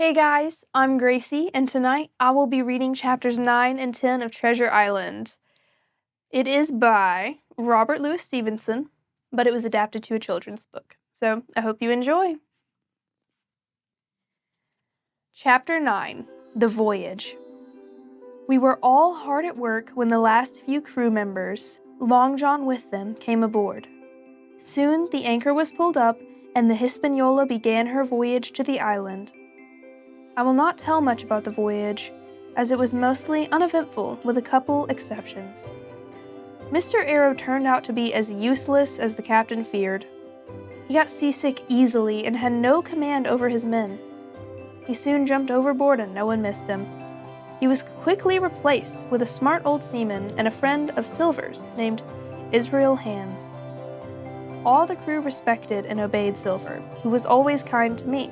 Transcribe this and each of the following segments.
Hey guys, I'm Gracie, and tonight I will be reading chapters 9 and 10 of Treasure Island. It is by Robert Louis Stevenson, but it was adapted to a children's book, so I hope you enjoy. Chapter 9, The Voyage. We were all hard at work when the last few crew members, Long John with them, came aboard. Soon the anchor was pulled up, and the Hispaniola began her voyage to the island. I will not tell much about the voyage, as it was mostly uneventful with a couple exceptions. Mr. Arrow turned out to be as useless as the captain feared. He got seasick easily and had no command over his men. He soon jumped overboard and no one missed him. He was quickly replaced with a smart old seaman and a friend of Silver's named Israel Hands. All the crew respected and obeyed Silver, who was always kind to me.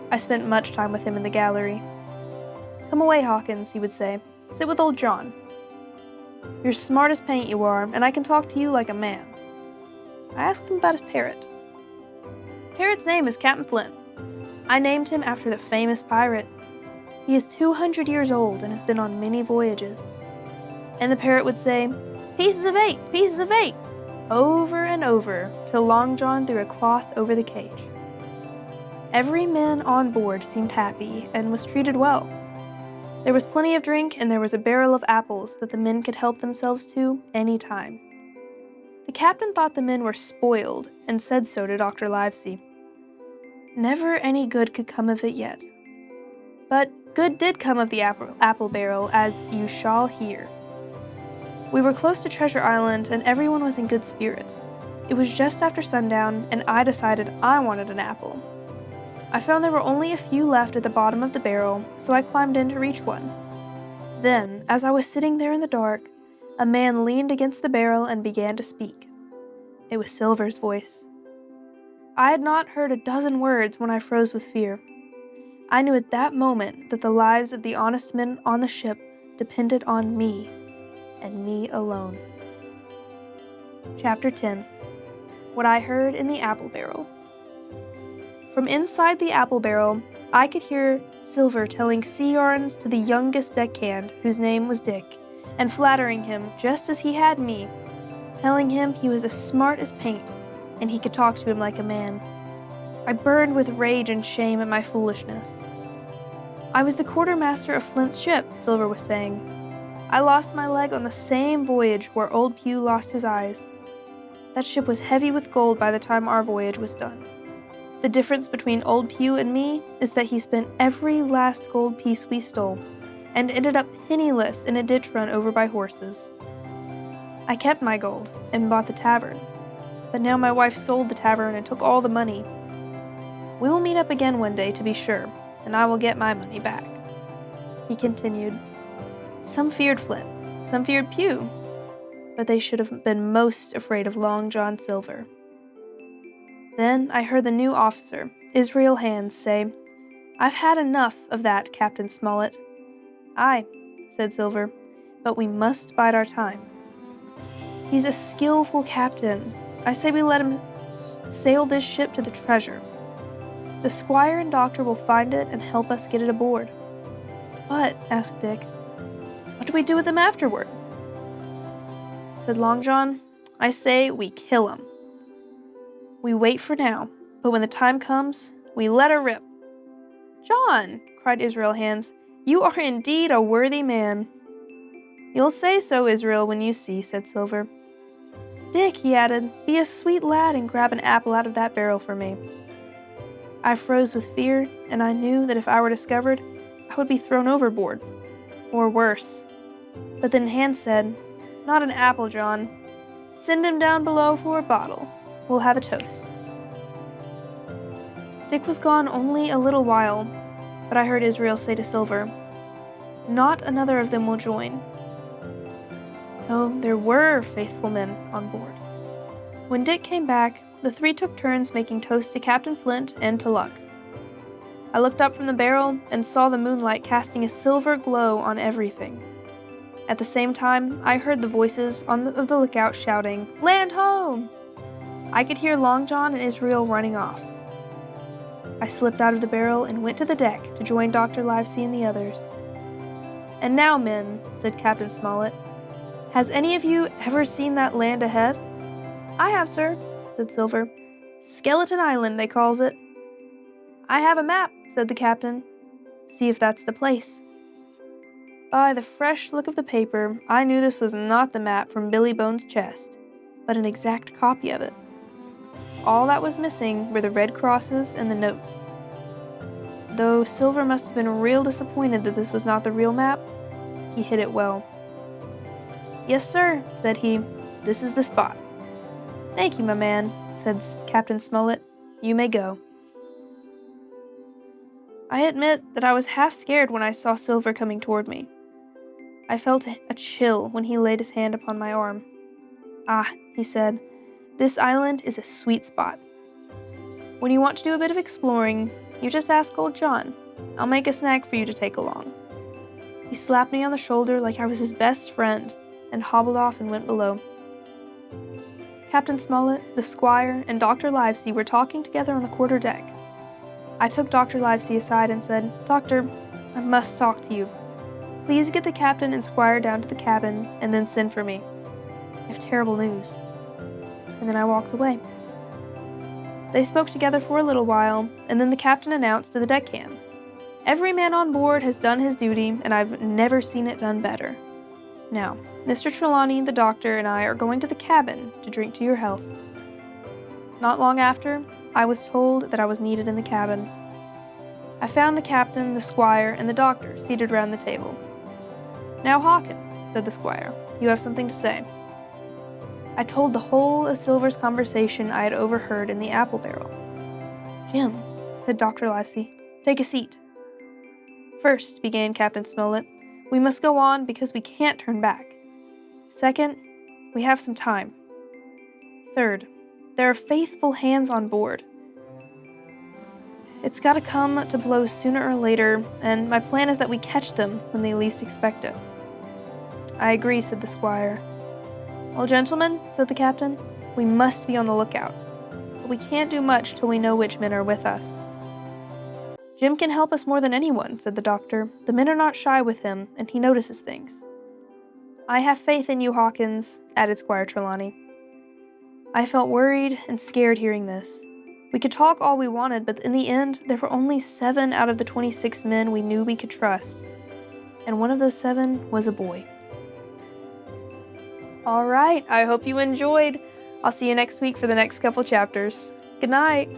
I spent much time with him in the gallery. "Come away, Hawkins," he would say. "Sit with old John. You're smart as paint, you are, and I can talk to you like a man." I asked him about his parrot. "Parrot's name is Captain Flint. I named him after the famous pirate. He is 200 years old and has been on many voyages." And the parrot would say, "Pieces of 8, pieces of 8," over and over, till Long John threw a cloth over the cage. Every man on board seemed happy and was treated well. There was plenty of drink, and there was a barrel of apples that the men could help themselves to any time. The captain thought the men were spoiled, and said so to Dr. Livesey. Never any good could come of it yet. But good did come of the apple barrel, as you shall hear. We were close to Treasure Island, and everyone was in good spirits. It was just after sundown, and I decided I wanted an apple. I found there were only a few left at the bottom of the barrel, so I climbed in to reach one. Then, as I was sitting there in the dark, a man leaned against the barrel and began to speak. It was Silver's voice. I had not heard a dozen words when I froze with fear. I knew at that moment that the lives of the honest men on the ship depended on me, and me alone. Chapter 10. What I Heard in the Apple Barrel. From inside the apple barrel, I could hear Silver telling sea yarns to the youngest deckhand, whose name was Dick, and flattering him just as he had me, telling him he was as smart as paint, and he could talk to him like a man. I burned with rage and shame at my foolishness. "I was the quartermaster of Flint's ship," Silver was saying. "I lost my leg on the same voyage where old Pew lost his eyes. That ship was heavy with gold by the time our voyage was done. The difference between old Pew and me is that he spent every last gold piece we stole, and ended up penniless in a ditch run over by horses. I kept my gold and bought the tavern, but now my wife sold the tavern and took all the money. We will meet up again one day, to be sure, and I will get my money back." He continued, "Some feared Flint, some feared Pew, but they should have been most afraid of Long John Silver." Then I heard the new officer, Israel Hands, say, "I've had enough of that, Captain Smollett." "Aye," said Silver, "but we must bide our time. He's a skillful captain. I say we let him sail this ship to the treasure. The squire and doctor will find it and help us get it aboard." "But," asked Dick, "what do we do with him afterward?" Said Long John, "I say we kill him. We wait for now, but when the time comes, we let her rip." "John," cried Israel Hands, "you are indeed a worthy man." "You'll say so, Israel, when you see," said Silver. "Dick," he added, "be a sweet lad and grab an apple out of that barrel for me." I froze with fear, and I knew that if I were discovered, I would be thrown overboard, or worse. But then Hands said, "Not an apple, John. Send him down below for a bottle. We'll have a toast." Dick was gone only a little while, but I heard Israel say to Silver, "Not another of them will join." So there were faithful men on board. When Dick came back, the three took turns making toast to Captain Flint and to Luck. I looked up from the barrel and saw the moonlight casting a silver glow on everything. At the same time, I heard the voices of the lookout shouting, "Land home!" I could hear Long John and Israel running off. I slipped out of the barrel and went to the deck to join Dr. Livesey and the others. "And now, men," said Captain Smollett, "has any of you ever seen that land ahead?" "I have, sir," said Silver. "Skeleton Island, they calls it." "I have a map," said the captain. "See if that's the place." By the fresh look of the paper, I knew this was not the map from Billy Bones' chest, but an exact copy of it. All that was missing were the red crosses and the notes. Though Silver must have been real disappointed that this was not the real map, he hid it well. "Yes, sir," said he. "This is the spot." "Thank you, my man," said Captain Smollett. "You may go." I admit that I was half scared when I saw Silver coming toward me. I felt a chill when he laid his hand upon my arm. "Ah," he said, "this island is a sweet spot. When you want to do a bit of exploring, you just ask old John. I'll make a snack for you to take along." He slapped me on the shoulder like I was his best friend and hobbled off and went below. Captain Smollett, the squire, and Dr. Livesey were talking together on the quarter-deck. I took Dr. Livesey aside and said, "Doctor, I must talk to you. Please get the captain and squire down to the cabin and then send for me. I have terrible news." And then I walked away. They spoke together for a little while, and then the captain announced to the deckhands, "Every man on board has done his duty, and I've never seen it done better. Now, Mr. Trelawney, the doctor, and I are going to the cabin to drink to your health." Not long after, I was told that I was needed in the cabin. I found the captain, the squire, and the doctor seated round the table. "Now, Hawkins," said the squire, "you have something to say." I told the whole of Silver's conversation I had overheard in the apple barrel. "Jim," said Dr. Livesey, "take a seat." "First," began Captain Smollett, "we must go on because we can't turn back. Second, we have some time. Third, there are faithful hands on board. It's got to come to blows sooner or later, and my plan is that we catch them when they least expect it." "I agree," said the squire. "Well, gentlemen," said the captain, "we must be on the lookout. But we can't do much till we know which men are with us." "Jim can help us more than anyone," said the doctor. "The men are not shy with him, and he notices things." "I have faith in you, Hawkins," added Squire Trelawney. I felt worried and scared hearing this. We could talk all we wanted, but in the end, there were only 7 out of the 26 men we knew we could trust. And one of those 7 was a boy. All right, I hope you enjoyed. I'll see you next week for the next couple chapters. Good night.